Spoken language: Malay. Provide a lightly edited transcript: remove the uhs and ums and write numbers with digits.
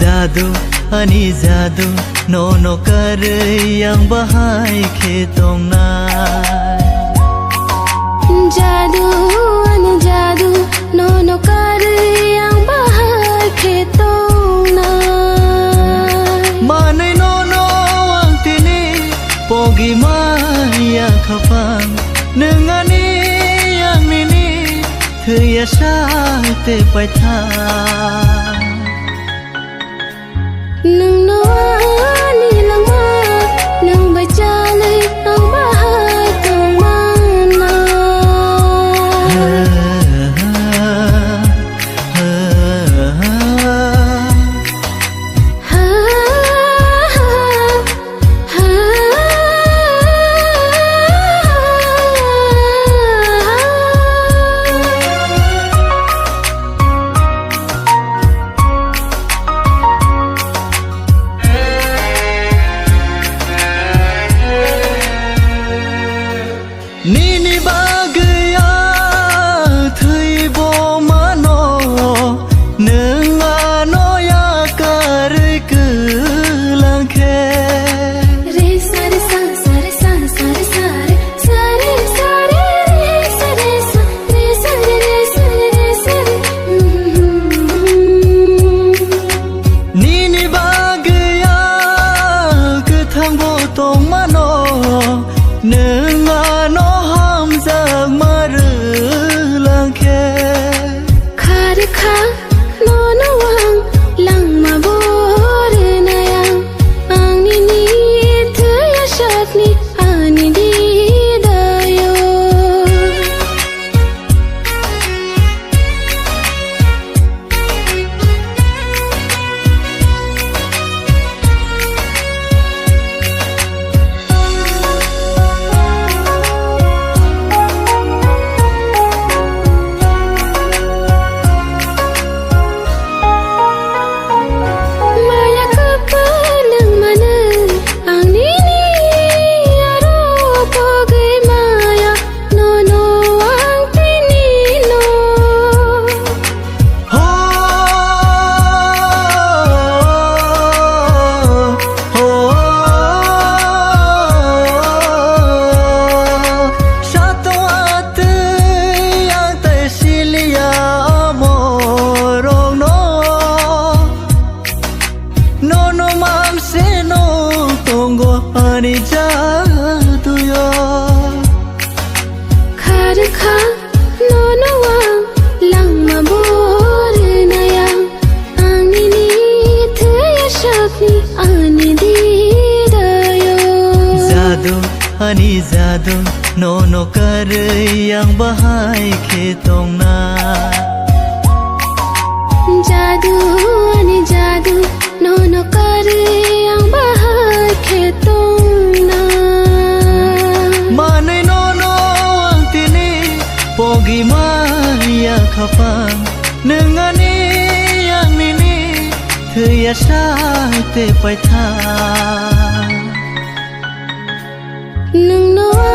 Jadu ani jadu no kare yang bahai khetong nai. Jadu ani jadu no kare yang bahai khetong nai. Manai no ang tini pogi maya khapang nengani yang nini thya te pai tha. Nung noani lang ma nung bai chalai ang bahai tong mana. Nini bagwi thui bo mano nung ano ya kare kulang khe. Re sa re sa sa re sa sa re sa re sa re sa re re sa re sa re sa re re sa re sa re. Nini bagwi ke thang bo tong mano nung ano ham jang mar lang khe. Khare kha no wang lang ma bor na yang ang nini thya shat ni ani di dayo. Maya kapalang mana ang nini aro pagay maya no ang tinino. Ho satu ate yang tersilia morong no mam se no tonggo ani jadu yo. Khare kha no wang lang ma bor na yang ang nini thya shat ni ani di dayo. Jadu ani jadu no kare yang bahai khetong na. Jadu ani jadu no kare yang bahai khetong na. Manai no ang tini pogi maya khapang nengani yang nini thya te pai tha. Nung noa